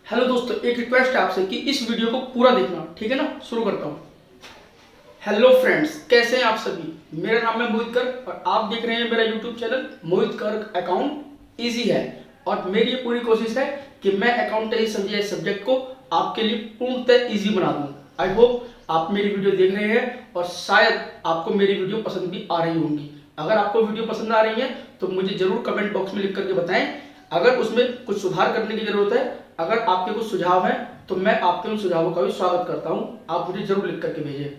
Hello दोस्तों, एक request है आपसे कि इस वीडियो को पूरा देखना, ठीक है ना। शुरू करता हूँ। हेलो फ्रेंड्स, कैसे हैं आप सभी। मेरा नाम है मोहित गर्ग और आप देख रहे हैं मेरा YouTube channel Mohit Garg account easy है। और मेरी ये पूरी कोशिश है कि मैं अकाउंटेंसी समझे सब्जेक्ट को आपके लिए पूर्णतः इजी बना दूँ। आई होप आप मेरी वीडियो देख रहे हैं और शायद आपको मेरी वीडियो पसंद भी आ रही होंगी। अगर आपको वीडियो पसंद आ रही है तो मुझे जरूर कमेंट बॉक्स में लिख करके बताएं। अगर उसमें कुछ सुधार करने की जरूरत है, अगर आपके कुछ सुझाव हैं तो मैं आपके उन सुझावों का भी स्वागत करता हूं। आप मुझे जरूर लिख करके भेजें।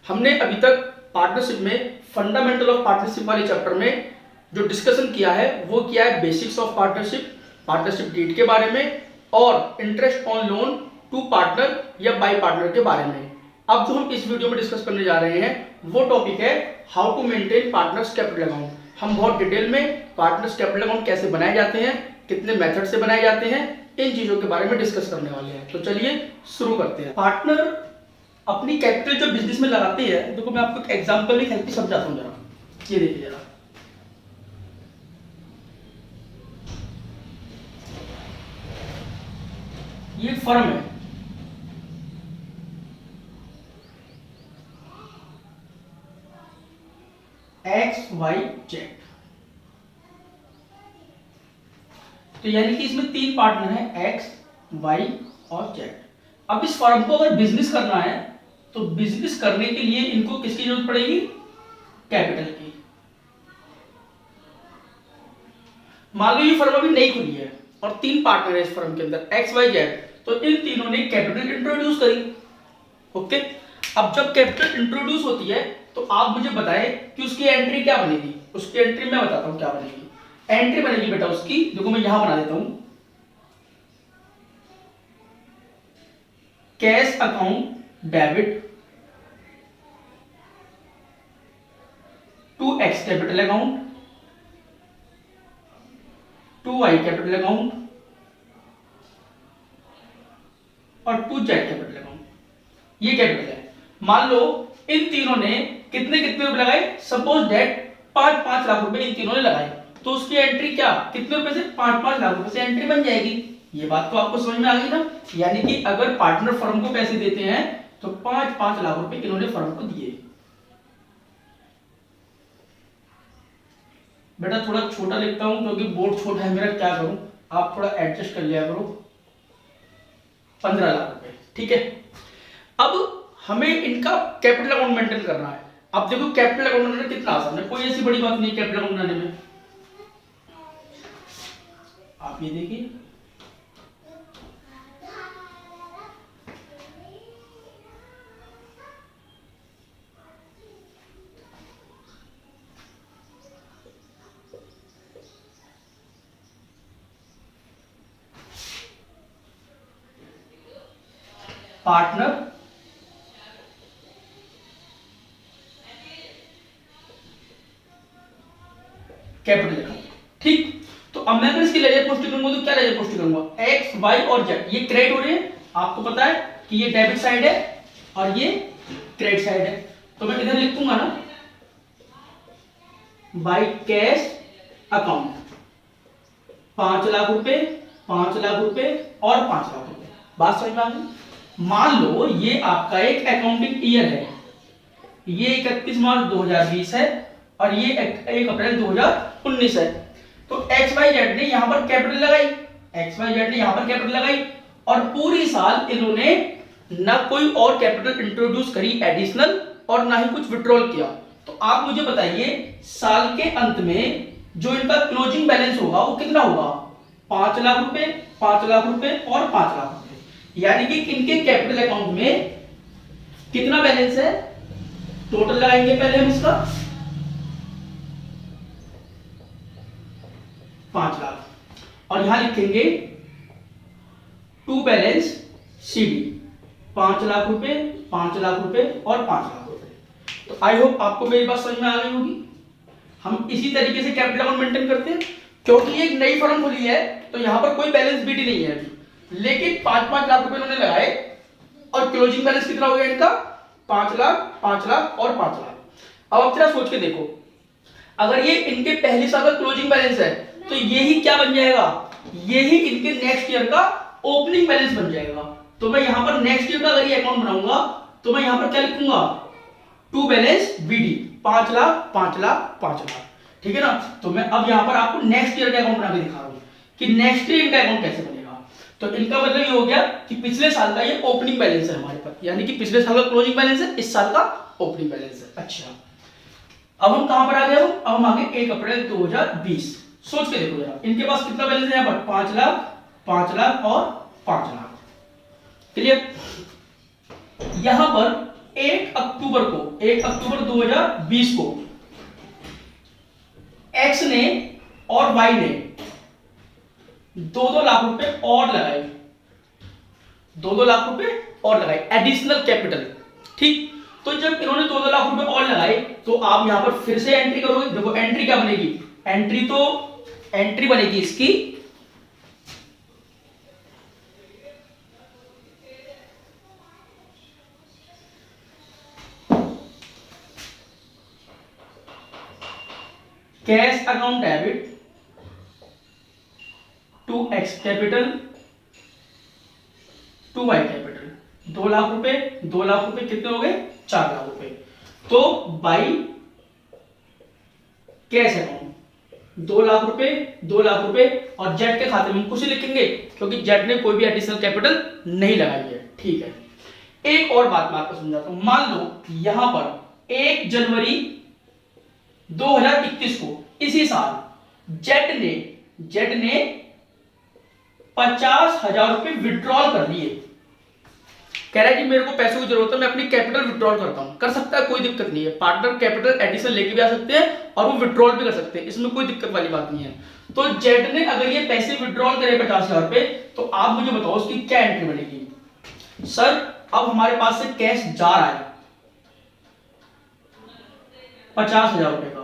हमने अभी तक पार्टनरशिप में फंडामेंटल ऑफ पार्टनरशिप वाले चैप्टर में जो डिस्कशन किया है वो किया है basics of partnership, partnership deed के बारे में और interest on loan to partner या बाई पार्टनर के बारे में। अब जो हम इस वीडियो में डिस्कस करने जा रहे हैं वो टॉपिक है how to maintain partners capital account. हम बहुत डिटेल में पार्टनर्स कैपिटल अकाउंट कैसे बनाए जाते हैं, कितने मेथड से बनाए जाते हैं, इन चीजों के बारे में डिस्कस करने वाले हैं। तो चलिए शुरू करते हैं। पार्टनर अपनी कैपिटल जो बिजनेस में लगाते हैं, देखो मैं आपको एक एग्जांपल एक हेल्प समझाता हूं जरा। ये देखिए जरा, ये फर्म है, XYZ। तो यानी कि इसमें तीन पार्टनर हैं, X, Y और Z। अब इस फर्म को अगर बिजनेस करना है तो बिजनेस करने के लिए इनको किसकी जरूरत पड़ेगी? कैपिटल की। मान लो ये फर्म अभी नई खुली है और तीन पार्टनर है इस फर्म के अंदर, XYZ। तो इन तीनों ने कैपिटल इंट्रोड्यूस करी। ओके, अब जब कैपिटल इंट्रोड्यूस होती है तो आप मुझे बताएं कि उसकी एंट्री क्या बनेगी। उसकी एंट्री मैं बताता हूं क्या बनेगी। एंट्री बनेगी बेटा उसकी, देखो मैं यहां बना देता हूं, cash account debit to X capital account to Y capital account और टू जेड कैपिटल अकाउंट। ये कैपिटल है। मान लो इन तीनों ने कितने कितने रुपए लगाए, सपोज दैट 5-5 लाख रुपए इन तीनों ने लगाए, तो उसकी एंट्री क्या, कितने रुपए से? 5-5 लाख रुपए से एंट्री बन जाएगी। ये बात तो आपको समझ में आ गई ना। यानी कि अगर पार्टनर फर्म को पैसे देते हैं तो 5-5 लाख रुपए इन्होंने फर्म को दिए। बेटा थोड़ा छोटा लिखता हूं क्योंकि बोर्ड छोटा है मेरा, क्या करूं, आप थोड़ा एडजस्ट कर लिया करो। 15 लाख रुपए, ठीक है। अब हमें इनका कैपिटल अकाउंट मेंटेन करना है। अब देखो कैपिटल अकाउंट बनाना कितना आसान है, कोई ऐसी बड़ी बात नहीं कैपिटल अकाउंट बनाने में। आप ये देखिए, पार्टनर कैपिटल अकाउंट, ठीक। तो अब मैं अगर इसकी लेजर पोस्टिंग करूंगा तो क्या लेजर पोस्टिंग करूंगा? एक्स, वाई और जेड ये क्रेडिट हो रहे हैं। आपको पता है कि ये डेबिट साइड है और ये क्रेडिट साइड है। तो मैं इधर लिखूंगा ना, बाई कैश अकाउंट 5 लाख रुपए, 5 लाख रुपए और 5 लाख रुपए। बात समझ में आ गई। मान लो ये आपका एक अकाउंटिंग ईयर है, ये 31 मार्च 2020 है और ये 1 अप्रैल 2019 है। तो XYZ ने यहां पर कैपिटल लगाई, XYZ ने यहां पर कैपिटल लगाई और पूरी साल इन्होंने ना कोई और कैपिटल इंट्रोड्यूस करी एडिशनल और ना ही कुछ विड्रॉल किया। तो आप मुझे बताइए साल के अंत में जो इनका क्लोजिंग बैलेंस होगा वो कितना होगा? 5 लाख रुपए, 5 लाख रुपए और 5 लाख रुपए। यानी कि इनके कैपिटल अकाउंट में कितना बैलेंस है? टोटल लगाएंगे पहले हम इसका 5 लाख और यहां लिखेंगे टू बैलेंस सीडी 5 लाख रुपए, 5 लाख रुपए और 5 लाख रुपए। तो आई होप आपको मेरी बात समझ में आ गई होगी। हम इसी तरीके से कैपिटल अकाउंट मेंटेन करते हैं। क्योंकि ये एक नई फर्म खुली है तो यहां पर कोई बैलेंस बीटी नहीं है अभी, लेकिन 5-5 लाख रुपए इन्होंने लगाए और क्लोजिंग बैलेंस कितना हो गया इनका? 5 लाख, 5 लाख और 5 लाख। अब आप जरा सोच के देखो, अगर ये इनके पहले साल का क्लोजिंग बैलेंस है तो यही क्या बन जाएगा? यही इनके नेक्स्ट ईयर का ओपनिंग बैलेंस बन जाएगा। तो मैं यहां पर नेक्स्ट ईयर का अगर ये अकाउंट बनाऊंगा तो मैं यहां पर क्या लिखूंगा, to balance BD 5 lakh 5 lakh 5 lakh, ठीक है ना। तो मैं अब यहां पर आपको नेक्स्ट ईयर का अकाउंट बना के दिखा रहा हूं कि नेक्स्ट ईयर का अकाउंट कैसे बनेगा। तो इनका मतलब ये हो गया कि पिछले साल का ये ओपनिंग बैलेंस है हमारे पास, यानी कि पिछले साल का क्लोजिंग बैलेंस है, इस साल का ओपनिंग बैलेंस है। अच्छा, अब हम कहां पर आ गए, अब हम आ गए 1 अप्रैल 2020। सोच के देखो जरा, इनके पास कितना बैलेंस है, यहां पर 5 लाख 5 लाख और 5 लाख। क्लियर। यहां पर 1 अक्टूबर 2020 को एक्स ने और वाई ने 2-2 लाख रुपए और लगाए, 2-2 लाख रुपए और लगाए एडिशनल कैपिटल। ठीक, तो जब इन्होंने 2-2 लाख रुपए और लगाए तो आप यहां पर फिर से एंट्री करोगे। देखो एंट्री क्या बनेगी, एंट्री बनेगी इसकी cash account debit to X capital to Y capital. 2 lakh रुपए 2 लाख रुपए कितने हो गए, 4 लाख रुपए। तो बाई कैश अकाउंट 2 लाख रुपए 2 लाख रुपए, और जेड के खाते में हम कुछ ही लिखेंगे क्योंकि जेड ने कोई भी एडिशनल कैपिटल नहीं लगाई है। ठीक है, एक और बात मैं आपको समझाता हूं। मान लो यहां पर 1 जनवरी 2021 को इसी साल जेड ने 50,000 रुपए विड्रॉल कर लिए। कह रहा है कि मेरे को पैसों की जरूरत है, मैं अपनी कैपिटल विड्रॉल करता हूं। कर सकता है, कोई दिक्कत नहीं है। पार्टनर कैपिटल एडिशन लेके भी आ सकते हैं और वो विड्रॉल भी कर सकते हैं, इसमें कोई दिक्कत वाली बात नहीं है। तो जेड ने अगर ये पैसे विड्रॉल करे 50,000 रुपए, तो आप मुझे बताओ उसकी क्या एंट्री बनेगी। सर अब हमारे पास से कैश जा रहा है 50,000 रुपए का,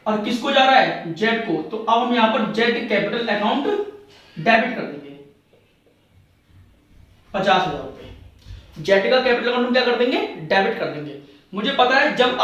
और किसको जा रहा है, जेड को। तो अब हम यहां पर जेड कैपिटल अकाउंट डेबिट कर देंगे 50,000 रुपए। जेड का कैपिटल अकाउंट हम क्या कर देंगे, डेबिट कर देंगे। मुझे पता है जब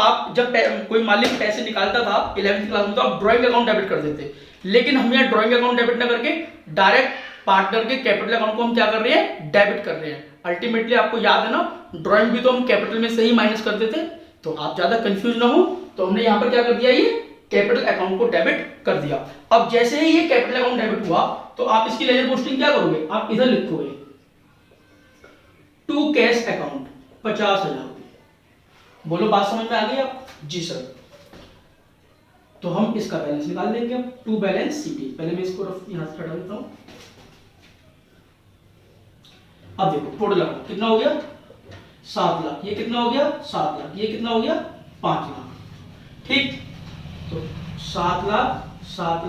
कोई मालिक पैसे निकालता था 11वीं क्लास में तो आप ड्राइंग अकाउंट डेबिट कर देते, लेकिन हम यहाँ ड्राइंग अकाउंट डेबिट ना करके डायरेक्ट पार्टनर के कैपिटल अकाउंट को हम क्या कर रहे हैं, डेबिट कर रहे हैं। अल्टीमेटली आपको याद है ना, ड्राइंग भी तो हम कैपिटल में से ही माइनस करते थे। तो आप ज्यादा कंफ्यूज ना हो, तो हमने यहाँ पर क्या कर दिया, ये कैपिटल अकाउंट को डेबिट कर दिया। अब जैसे ही ये कैपिटल अकाउंट डेबिट हुआ तो आप इसकी लेजर पोस्टिंग क्या करोगे, आप इधर लिखोगे टू कैश अकाउंट 50,000 रुपए। बोलो बात समझ में आ गई आप, जी सर। तो हम इसका बैलेंस निकाल देंगे अब, टू बैलेंस सीटी। पहले मैं इसको यहां से हटा देता हूं। अब देखो टोटल अकाउंट कितना हो गया, 7 लाख। ये कितना हो गया, 7 लाख। ये कितना हो गया, 5 लाख। ठीक, तो 7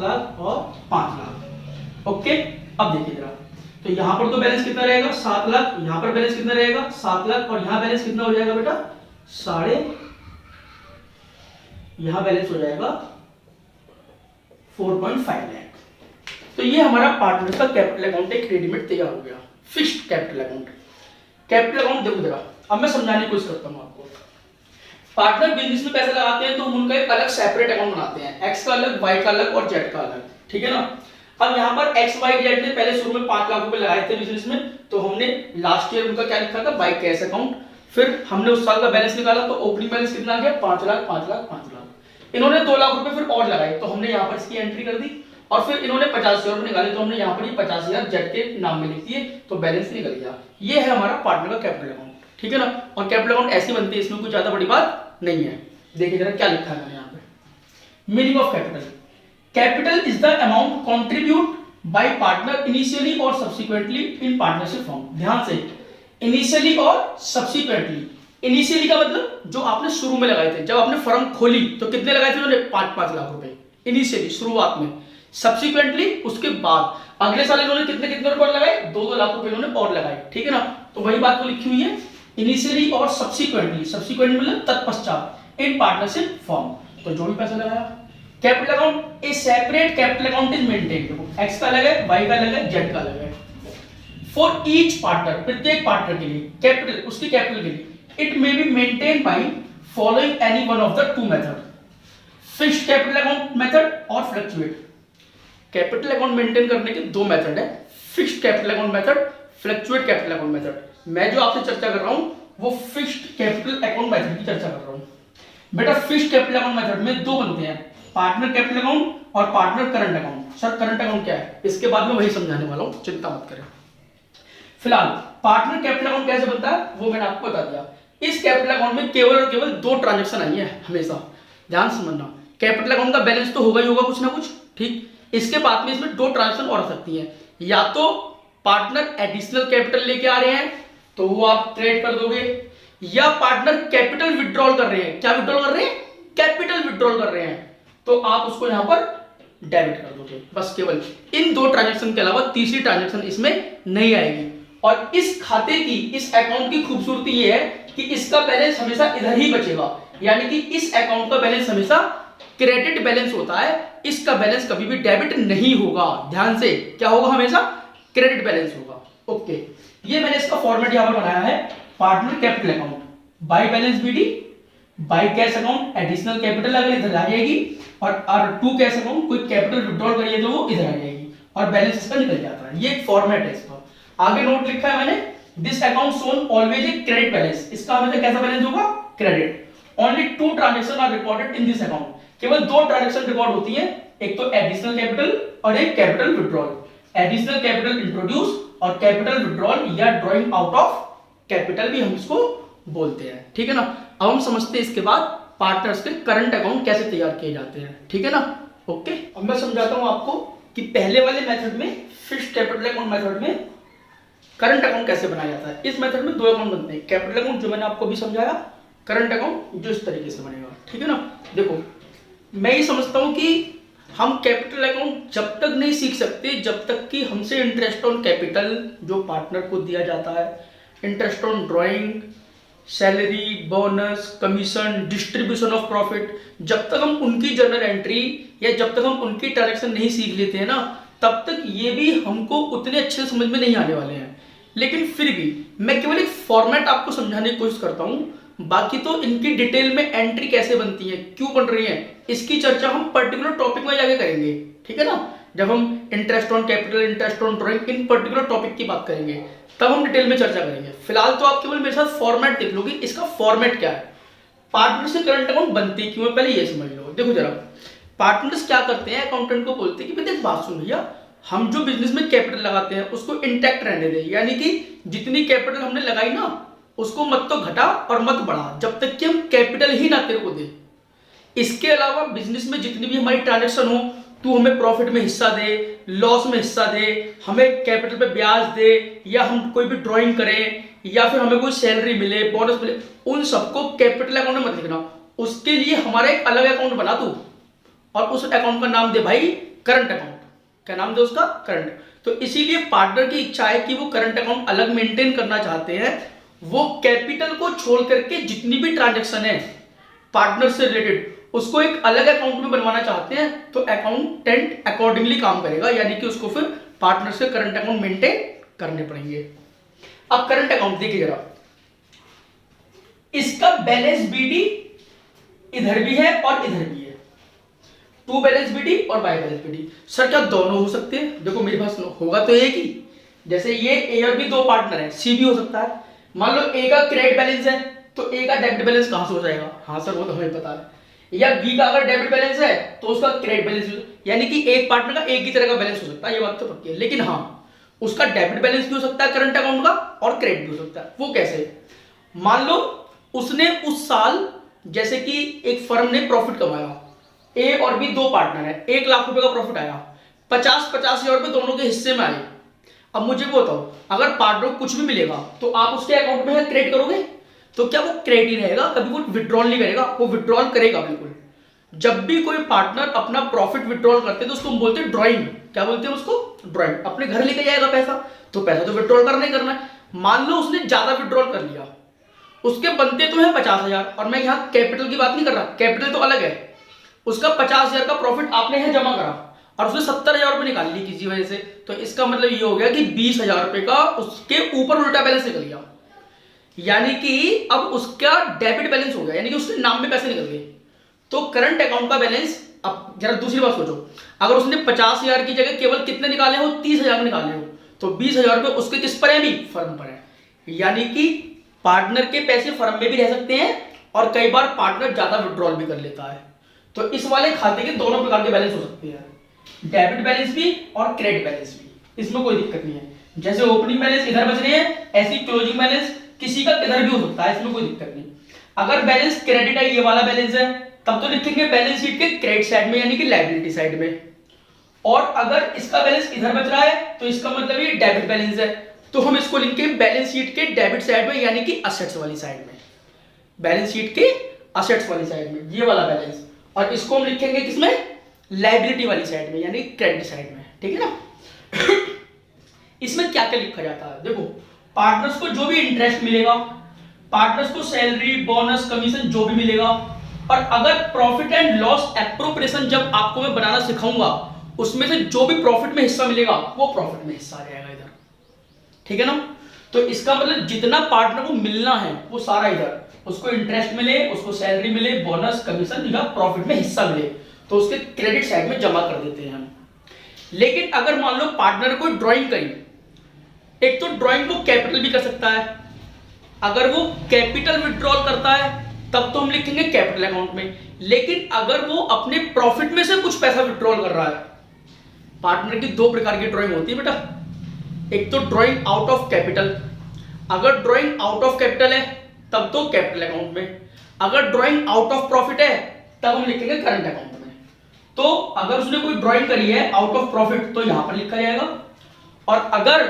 लाख और 5 लाख। ओके, अब देखिए जरा, तो यहां पर तो बैलेंस कितना रहेगा, 7 लाख। यहां पर बैलेंस कितना रहेगा, 7 लाख। और यहां बैलेंस कितना हो जाएगा बेटा, यहां बैलेंस हो जाएगा 4.5 लाख। तो ये हमारा पार्टनर का कैपिटल अकाउंट एक रेडीमेड तैयार हो गया, fixed capital account. Capital account देखो जरा, अब मैं समझाने की कोशिश करता हूं आपको। पार्टनर बिजनेस में पैसा लगाते हैं तो हम उनका एक अलग सेपरेट अकाउंट बनाते हैं, एक्स का अलग, वाई का अलग और जेड का अलग। ठीक है ना। अब यहाँ पर एक्स वाई जेड ने पहले शुरू में 5 लाख रुपए लगाए थे बिजनेस में, तो हमने लास्ट ईयर उनका क्या लिखा था, बाय कैश अकाउंट। फिर हमने उस साल का बैलेंस निकाला तो ओपनिंग बैलेंस कितना आ गया, 5 लाख 5 लाख 5 लाख। इन्होंने 2 लाख रुपए फिर और लगाए तो हमने यहाँ पर इसकी एंट्री कर दी। और फिर इन्होंने 50,000 रुपए निकाले तो हमने यहाँ पर 50,000 जेड के नाम में लिख दिए, तो बैलेंस निकल गया। ये है हमारा पार्टनर का कैपिटल अकाउंट। ठीक है ना। और कैपिटल अकाउंट ऐसी बनती है, इसमें कोई ज्यादा बड़ी बात नहीं है। देखिए जरा क्या लिखा है मैंने यहाँ पे, meaning of capital. Capital is the amount contribute bye partner initially और सब्सिक्वेंटली इन पार्टनरशिप फॉर्म। ध्यान से, इनिशियली और सब्सिक्वेंटली। इनिशियली का मतलब जो आपने शुरू में लगाए थे, जब आपने फर्म खोली तो कितने लगाए थे उन्होंने, 5-5 लाख रुपए इनिशियली शुरुआत में। सब्सिक्वेंटली उसके बाद अगले साल इन्होंने कितने कितने रुपए लगाए, 2-2 लाख रुपए इन्होंने और लगाए। ठीक है ना। तो वही बात को लिखी हुई है, इनिशियली और सब्सिक्वेंटली। सब्सिक्वेंटली मतलब तत्पश्चात, इन पार्टनरशिप फॉर्म। तो जो भी पैसा लगाया। Capital account, A separate capital account is maintained. X का अलग है, वाई का अलग है, जेड का अलग है। फॉर ईच पार्टनर, प्रत्येक पार्टनर के लिए कैपिटल, उसकी कैपिटल के लिए, it may be maintain by following any one of the two method, fixed capital account method और फ्लक्चुएट। कैपिटल अकाउंट मेंटेन करने के 2 मेथड है, fixed capital account method, fluctuate capital account method. मैं जो आपसे चर्चा कर रहा हूं वो फिक्स्ड कैपिटल अकाउंट मेथड की चर्चा कर रहा हूं। बेटा फिक्स्ड कैपिटल अकाउंट मेथड में दो बनते हैं, पार्टनर कैपिटल अकाउंट और partner current account. Sir current account क्या है, इसके बाद में वही समझाने वाला हूं, चिंता मत करें। फिलहाल पार्टनर कैपिटल अकाउंट कैसे बनता है वो मैंने आपको बता दिया। इस कैपिटल अकाउंट में केवल और केवल दो ट्रांजैक्शन आई है हमेशा, ध्यान से समझना। कैपिटल अकाउंट का बैलेंस तो होगा ही होगा कुछ ना कुछ, ठीक। इसके बाद में इसमें दो ट्रांजैक्शन और आ सकती हैं, या तो पार्टनर एडिशनल कैपिटल लेके आ रहे हैं तो वो आप क्रेडिट कर दोगे, या पार्टनर कैपिटल विड्रॉल कर रहे हैं। क्या विड्रॉल कर रहे हैं, कैपिटल विड्रॉल कर रहे हैं, तो आप उसको यहां पर डेबिट कर दोगे। बस केवल इन दो ट्रांजैक्शन के अलावा तीसरी ट्रांजैक्शन इसमें नहीं आएगी। और इस खाते की, इस अकाउंट की खूबसूरती ये है कि इसका बैलेंस हमेशा इधर ही बचेगा, यानी कि इस अकाउंट का बैलेंस हमेशा क्रेडिट बैलेंस होता है, इसका बैलेंस कभी भी डेबिट नहीं होगा। ध्यान से, क्या होगा, हमेशा क्रेडिट बैलेंस होगा। ओके, ये मैंने इसका फॉर्मेट यहां पर बनाया है, partner capital account by balance BD, by cash account additional capital अगर इधर आ जाएगी, और टू कैश अकाउंट कोई कैपिटल विड्रॉल करिए तो वो इधर आ जाएगी और बैलेंस इसका निकल जाता है। ये एक फॉर्मेट है इसका। आगे नोट लिखा है मैंने, this account shown always a credit balance, इसका हमेशा कैसा बैलेंस होगा, credit. Only two transaction are recorded in this account, केवल दो ट्रांजैक्शन रिकॉर्ड होती है, एक तो एडिशनल कैपिटल और एक capital withdrawal. Additional capital introduce और कैपिटल विड्रॉल या ड्रॉइंग आउट ऑफ कैपिटल भी हम इसको बोलते हैं, ठीक है ना। अब हम समझते हैं इसके बाद पार्टनर्स के करंट अकाउंट कैसे तैयार किए जाते हैं, ठीक है ना। ओके, अब मैं समझाता हूं आपको कि पहले वाले मेथड में, फिक्स्ड कैपिटल अकाउंट मेथड में करंट अकाउंट कैसे बनाया जाता है। इस मेथड में दो अकाउंट बनते हैं, कैपिटल अकाउंट जो मैंने आपको भी समझाया, करंट अकाउंट जो इस तरीके से बनेगा, ठीक है ना। देखो मैं ये समझता हूं कि हम कैपिटल अकाउंट जब तक नहीं सीख सकते जब तक कि हमसे इंटरेस्ट ऑन कैपिटल जो पार्टनर को दिया जाता है, interest on drawing, salary, bonus, commission, distribution of profit, जब तक हम उनकी जर्नल एंट्री या जब तक हम उनकी ट्रांजैक्शन नहीं सीख लेते हैं ना, तब तक ये भी हमको उतने अच्छे से समझ में नहीं आने वाले हैं। लेकिन फिर भी मैं केवल एक फॉर्मेट आपको समझाने की कोशिश करता हूं, बाकी तो इनकी डिटेल में एंट्री कैसे बनती है, क्यों बन रही है, इसकी चर्चा हम पर्टिकुलर टॉपिक में जाके करेंगे, ठीक है ना। जब हम interest on capital, interest on drawing, in particular topic की बात करेंगे तब हम डिटेल में चर्चा करेंगे। फिलहाल तो आप केवल मेरे साथ फॉर्मेट देख लोगे, इसका फॉर्मेट क्या है, पार्टनर से करंट अकाउंट बनते क्यों है, पहले ये समझ लो। देखो जरा, पार्टनर्स क्या करते हैं, अकाउंटेंट को बोलते हैं कि देख बात सुन भैया, हम जो बिजनेस में कैपिटल लगाते हैं उसको इंटैक्ट रहने दें, यानी कि जितनी कैपिटल हमने लगाई ना उसको मत तो घटा और मत बढ़ा, जब तक कि हम कैपिटल ही ना तेरे को दे। इसके अलावा बिजनेस में जितनी भी हमारी ट्रांजैक्शन हो, तू हमें प्रॉफिट में हिस्सा दे, लॉस में हिस्सा दे, हमें कैपिटल पे ब्याज दे, या हम कोई भी ड्राइंग करें, या फिर हमें कोई सैलरी मिले, बोनस मिले, उन सबको कैपिटल अकाउंट में मत लिखना। उसके लिए हमारा एक अलग अकाउंट बना तू और उस अकाउंट का नाम दे भाई करंट अकाउंट। क्या नाम दे उसका, करंट। तो इसीलिए पार्टनर की इच्छा है कि वो करंट अकाउंट अलग मेंटेन करना चाहते हैं। वो कैपिटल को छोड़ करके जितनी भी ट्रांजैक्शन है पार्टनर से रिलेटेड उसको एक अलग अकाउंट में बनवाना चाहते हैं, तो अकाउंटेंट अकॉर्डिंगली काम करेगा, यानी कि उसको फिर पार्टनर से करंट अकाउंट मेंटेन करने पड़ेंगे। अब करंट अकाउंट देखिए जरा, इसका बैलेंस बीडी इधर भी है और इधर भी है, टू बैलेंस बीडी और बाय बैलेंस बीडी। सर क्या दोनों हो सकते हैं, देखो मेरे पास होगा तो एक ही, जैसे ये ए और बी दो पार्टनर है, सी भी हो सकता है। मान लो ए का क्रेडिट बैलेंस है तो ए का डेबिट बैलेंस कहां से हो जाएगा, हाँ सर वो तो हमें पता है। या बी का अगर डेबिट बैलेंस है तो उसका क्रेडिट बैलेंस, यानी कि एक पार्टनर का एक ही तरह का बैलेंस हो सकता है, ये बात तो पक्की है। लेकिन हाँ, उसका डेबिट बैलेंस भी हो सकता है करंट अकाउंट का और क्रेडिट भी हो सकता है। वो कैसे, मान लो उसने उस साल, जैसे कि एक फर्म ने प्रॉफिट कमाया, ए और बी दो पार्टनर है, 1 लाख रुपए का प्रॉफिट आया, 50-50 हजार रुपए दोनों के हिस्से में आए। अब मुझे वो बताओ, अगर पार्टनर को कुछ भी मिलेगा तो आप उसके अकाउंट में क्रेडिट करोगे, तो क्या वो क्रेडिट ही रहेगा, कभी वो विड्रॉल नहीं करेगा, वो विड्रॉल करेगा बिल्कुल। जब भी कोई पार्टनर अपना प्रॉफिट विड्रॉल करते हैं तो उसको हम बोलते हैं ड्रॉइंग। क्या बोलते हैं उसको, ड्रॉइंग। अपने घर लेके जाएगा पैसा, तो पैसा तो विड्रॉल करना ही करना है। मान लो उसने ज्यादा विड्रॉल कर लिया, उसके बनते तो है 50,000, और मैं यहाँ कैपिटल की बात नहीं कर रहा, कैपिटल तो अलग है। उसका 50,000 का प्रॉफिट आपने यहाँ जमा करा और उसने 70,000 रुपए निकाल ली किसी वजह से, तो इसका मतलब ये हो गया कि 20,000 रुपए का उसके ऊपर उल्टा बैलेंस निकल गया, यानी कि अब उसका डेबिट बैलेंस हो गया, यानी कि उसके नाम में पैसे निकल गए। तो करंट अकाउंट का बैलेंस, अब जरा दूसरी बात सोचो, अगर उसने 50,000 की जगह केवल कितने निकाले हो, 30,000 निकाले हो, तो 20,000 रुपये उसके किस पर है अभी? फर्म पर है। यानी कि पार्टनर के पैसे फर्म में भी रह सकते हैं और कई बार पार्टनर ज्यादा विड्रॉल भी कर लेता है। तो इस वाले खाते के दोनों प्रकार के बैलेंस हो सकते हैं, डेबिट बैलेंस भी और क्रेडिट बैलेंस भी, इसमें कोई दिक्कत नहीं है। जैसे ओपनिंग बैलेंस इधर बच रहे हैं, ऐसी क्लोजिंग बैलेंस किसी का किधर भी हो सकता है, इसमें कोई दिक्कत नहीं। अगर बैलेंस क्रेडिट है, ये वाला बैलेंस है, तब तो लिखेंगे बैलेंस शीट के क्रेडिट साइड में यानी कि लायबिलिटी साइड में। और अगर इसका बैलेंस इधर बच रहा है तो इसका मतलब ये डेबिट बैलेंस है, तो हम इसको लिखेंगे बैलेंस शीट के डेबिट साइड में यानी कि असेट्स वाली साइड में, बैलेंस शीट के असेट्स वाली साइड में ये वाला बैलेंस। और इसको हम लिखेंगे किसमें? लायबिलिटी वाली साइड में यानी क्रेडिट साइड में, ठीक है ना। इसमें क्या क्या लिखा जाता है? देखो, पार्टनर्स को जो भी इंटरेस्ट मिलेगा, पार्टनर्स को सैलरी, बोनस, कमीशन जो भी मिलेगा, और अगर प्रॉफिट एंड लॉस एप्रोप्रिएशन जब आपको मैं बनाना सिखाऊंगा, उसमें से जो भी प्रॉफिट में हिस्सा मिलेगा वो प्रॉफिट में हिस्सा आ जाएगा इधर, ठीक है ना। तो इसका मतलब जितना पार्टनर को मिलना है वो सारा इधर, उसको इंटरेस्ट मिले, उसको सैलरी मिले, बोनस, कमीशन या प्रॉफिट में हिस्सा मिले, तो उसके क्रेडिट साइड में जमा कर देते हैं हम। लेकिन अगर मान लो पार्टनर को ड्राइंग करी, एक तो ड्राइंग को कैपिटल भी कर सकता है, अगर वो कैपिटल विड्रॉल करता है तब तो हम लिखेंगे कैपिटल अकाउंट में। लेकिन अगर वो अपने प्रॉफिट में से कुछ पैसा विड्रॉल कर रहा है, पार्टनर की दो प्रकार की ड्राइंग होती है बेटा, एक तो ड्राइंग आउट ऑफ कैपिटल, अगर ड्राइंग आउट ऑफ कैपिटल है तब तो कैपिटल अकाउंट में, अगर ड्राइंग आउट ऑफ प्रॉफिट है तब हम लिखेंगे करंट अकाउंट में। तो अगर उसने कोई ड्राइंग करी है आउट ऑफ प्रॉफिट तो यहां पर लिखा जाएगा, और अगर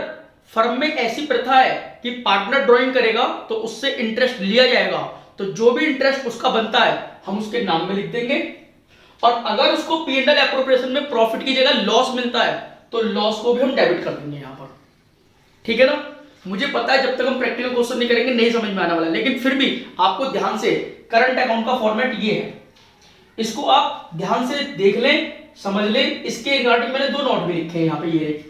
फर्म में ऐसी प्रथा है कि पार्टनर ड्राइंग करेगा तो उससे इंटरेस्ट लिया जाएगा, तो जो भी इंटरेस्ट उसका बनता है हम उसके नाम में लिख देंगे। और अगर उसको P&L एप्रोप्रिएशन में प्रॉफिट की जगह लॉस मिलता है तो लॉस को भी हम डेबिट कर देंगे यहां पर, ठीक है ना। मुझे पता है जब तक हम प्रैक्टिकल क्वेश्चन नहीं करेंगे नहीं समझ में आने वाला, लेकिन फिर भी आपको ध्यान से करंट अकाउंट का फॉर्मेट ये है, इसको आप ध्यान से देख लें, समझ लें। इसके रिगार्डिंग मैंने दो नोट भी लिखे हैं यहाँ पे, ये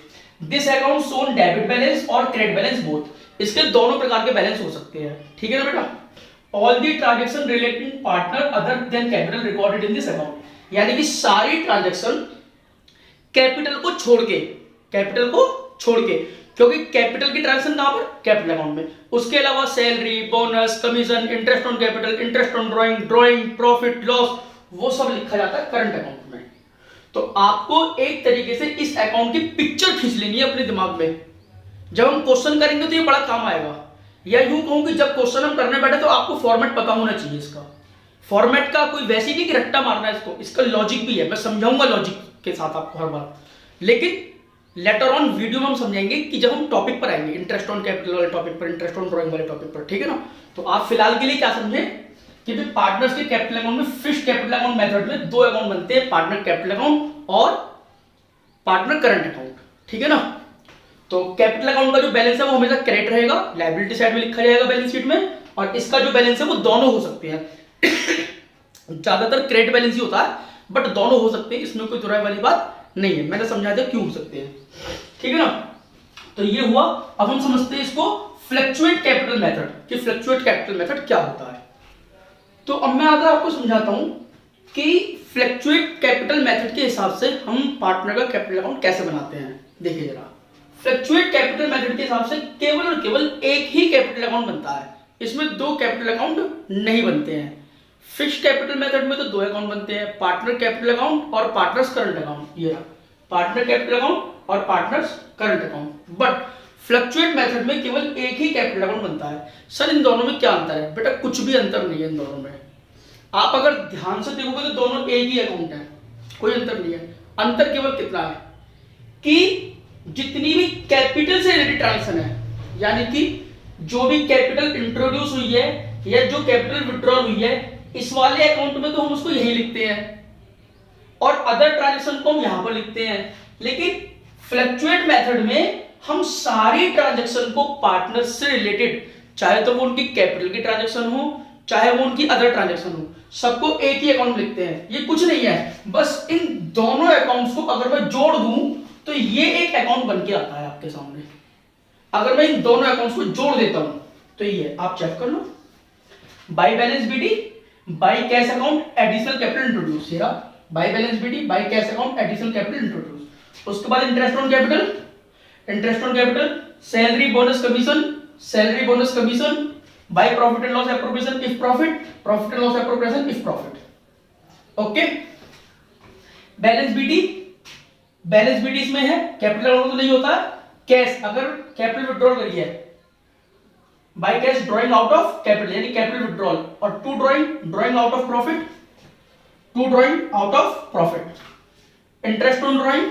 this account shown debit balance और क्रेडिट बैलेंस बोथ, इसके दोनों प्रकार के बैलेंस हो सकते हैं, ठीक है ना बेटा। All the transaction relating partner other than capital recorded in this account, यानी कि सारी ट्रांजेक्शन कैपिटल को छोड़ के, कैपिटल को छोड़ के, क्योंकि कैपिटल की ट्रांजेक्शन कहां पर? कैपिटल अकाउंट में। उसके अलावा salary, bonus, commission, interest on capital, interest on drawing, profit, loss, वो सब लिखा जाता है करंट अकाउंट में। तो आपको एक तरीके से इस अकाउंट की पिक्चर खींच लेनी है अपने दिमाग में, जब हम क्वेश्चन करेंगे तो ये बड़ा काम आएगा। या यूं कहूं कि जब क्वेश्चन हम करने बैठे तो आपको फॉर्मेट पता होना चाहिए इसका। फॉर्मेट का कोई वैसे नहीं कि रट्टा मारना है इसको, इसका लॉजिक भी है, मैं समझाऊंगा लॉजिक के साथ आपको हर बार, लेकिन लेटर ऑन वीडियो में हम समझेंगे कि जब हम टॉपिक पर आएंगे, इंटरेस्ट ऑन कैपिटल वाले टॉपिक पर, इंटरेस्ट ऑन ड्राइंग वाले टॉपिक पर, ठीक है ना। तो आप फिलहाल के लिए क्या समझें कि पार्टनर्स के कैपिटल अकाउंट में फिक्स्ड कैपिटल अकाउंट मेथड में दो अकाउंट बनते हैं, पार्टनर कैपिटल अकाउंट और पार्टनर करंट अकाउंट, ठीक है ना। तो कैपिटल अकाउंट का जो बैलेंस है वो हमेशा क्रेडिट रहेगा, लायबिलिटी साइड में लिखा जाएगा बैलेंस शीट में, और इसका जो बैलेंस है वो दोनों हो सकते हैं। ज्यादातर क्रेडिट बैलेंस ही होता है, बट दोनों हो सकते हैं, इसमें कोई दुराई वाली बात नहीं है, मैंने समझा दिया क्यों हो सकते हैं, ठीक है ना। तो ये हुआ। अब हम समझते हैं इसको फ्लक्चुएट कैपिटल मेथड, कि फ्लक्चुएट कैपिटल मेथड क्या होता है। तो अब मैं अगर आपको समझाता हूं कि फ्लक्चुएट कैपिटल मेथड के हिसाब से हम पार्टनर का कैपिटल अकाउंट कैसे बनाते हैं। देखिए जरा, फ्लक्चुएट कैपिटल मेथड के हिसाब से केवल और केवल एक ही कैपिटल अकाउंट बनता है, इसमें दो कैपिटल अकाउंट नहीं बनते हैं। फिक्स्ड कैपिटल मेथड में तो दो अकाउंट बनते हैं, पार्टनर कैपिटल अकाउंट और पार्टनर्स करंट अकाउंट। ये रहा पार्टनर कैपिटल अकाउंट और partners current account. But fluctuate method में केवल एक ही कैपिटल अकाउंट बनता है। सर इन दोनों में क्या अंतर है? बेटा कुछ भी अंतर नहीं है इन दोनों में, आप अगर ध्यान से देखोगे तो दोनों एक ही अकाउंट है, कोई अंतर नहीं है। अंतर केवल कितना है कि जितनी भी कैपिटल से रिलेटेड ट्रांजेक्शन है, यानी कि जो भी कैपिटल इंट्रोड्यूस हुई है या जो कैपिटल विड्रॉल हुई है, इस वाले अकाउंट में तो हम उसको यही लिखते हैं और अदर ट्रांजेक्शन को हम यहां पर लिखते हैं। लेकिन फ्लक्चुएट मेथड में हम सारी ट्रांजेक्शन को पार्टनर से रिलेटेड, चाहे तो वो उनकी कैपिटल की ट्रांजेक्शन हो चाहे वो उनकी अदर ट्रांजेक्शन हो, सबको एक ही अकाउंट लिखते हैं। ये कुछ नहीं है, बस इन दोनों अकाउंट्स को अगर मैं जोड़ दूं तो ये एक अकाउंट बन के आता है आपके सामने। अगर मैं इन दोनों अकाउंट्स को जोड़ देता हूं तो ये आप चेक कर लो, by balance BD by cash account additional capital introduce, ये by balance BD by cash account additional capital introduce. उसके बाद interest on capital interest on capital, salary bonus commission by profit and loss appropriation if profit, profit and loss appropriation if profit. Okay, balance BT इसमें है, capital account तो नहीं होता। Cash, अगर capital withdrawal करिए by cash drawing out of capital यानी capital withdrawal, और to drawing out of profit, interest on drawing,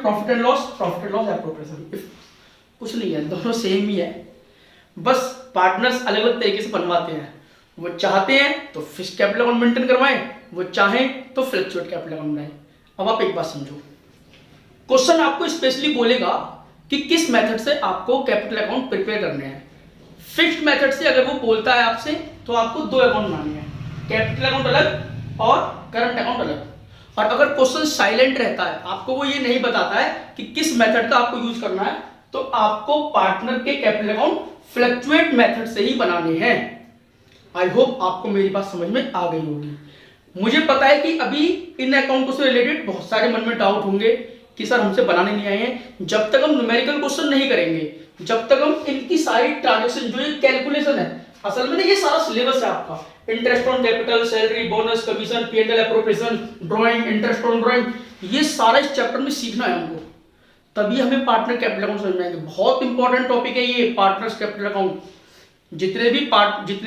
profit and loss appropriation. कुछ नहीं है, दोनों सेम ही है, बस पार्टनर्स अलग अलग तरीके से बनवाते हैं। वो चाहते हैं तो फिक्स्ड कैपिटल अकाउंट मेंटेन करवाएं, वो चाहें तो फ्लक्चुएट कैपिटल अकाउंट बनाएं। अब आप एक बात समझो, क्वेश्चन आपको स्पेशली बोलेगा कि किस मेथड से आपको कैपिटल अकाउंट प्रिपेयर करने हैं। फिक्स्ड मेथड से अगर वो बोलता है आपसे तो आपको दो अकाउंट बनाने हैं, कैपिटल अकाउंट अलग और करंट अकाउंट अलग। और अगर क्वेश्चन साइलेंट रहता है, आपको वो ये नहीं बताता है कि किस मेथड का आपको यूज करना है, तो आपको पार्टनर के कैपिटल अकाउंट फ्लक्चुएट मेथड से ही बनाने हैं। आई होप आपको मेरी बात समझ में आ गई होगी। मुझे पता है कि अभी इन अकाउंटों से रिलेटेड बहुत सारे मन में डाउट होंगे कि सर हमसे बनाने नहीं आए हैं। जब तक हम न्यूमेरिकल क्वेश्चन नहीं करेंगे, जब तक हम इनकी सारी ट्रांजैक्शन जो ये कैलकुलेशन है, असल में ये सारा सिलेबस है आपका, interest on capital, salary, bonus, commission, P&L appropriation, drawing, interest on drawing, ये सारा इस चैप्टर में सीखना है हमको, तभी हमें पार्टनर कैपिटल अकाउंट समझ में आएंगे। बहुत इंपॉर्टेंट टॉपिक है ये पार्टनर्स कैपिटल अकाउंट। जितने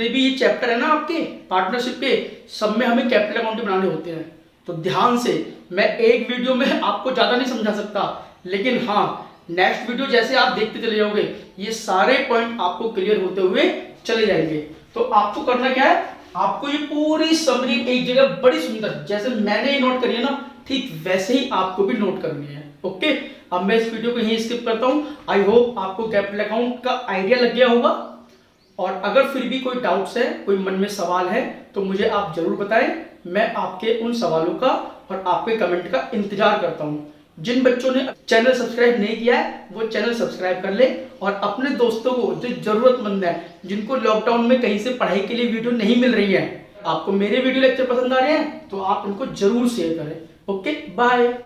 भी ये चैप्टर है ना आपके पार्टनरशिप के, सब में हमें कैपिटल अकाउंट बनाने होते हैं। तो ध्यान से, मैं एक वीडियो में आपको ज्यादा नहीं समझा सकता, लेकिन हाँ नेक्स्ट वीडियो जैसे आप देखते चले जाओगे, ये सारे पॉइंट आपको क्लियर होते हुए चले जाएंगे। तो आपको करना क्या है, आपको ये पूरी समरी एक जगह बड़ी सुंदर, जैसे मैंने नोट करी है ना, ठीक वैसे ही आपको भी नोट करनी है। ओके, अब मैं इस वीडियो को यहीं स्किप करता हूं। आई होप आपको कैपिटल अकाउंट का आइडिया लग गया होगा, और अगर फिर भी कोई डाउट्स है, कोई मन में सवाल है, तो मुझे आप जरूर बताएं। मैं आपके उन सवालों का और आपके कमेंट का इंतजार करता हूं। जिन बच्चों ने चैनल सब्सक्राइब नहीं किया है, वो चैनल सब्सक्राइब कर ले, और अपने दोस्तों को जो जरूरतमंद है, जिनको लॉकडाउन में कहीं से पढ़ाई के लिए वीडियो नहीं मिल रही है, आपको मेरे वीडियो लेक्चर पसंद आ रहे हैं, तो आप उनको जरूर शेयर करें। Okay, bye.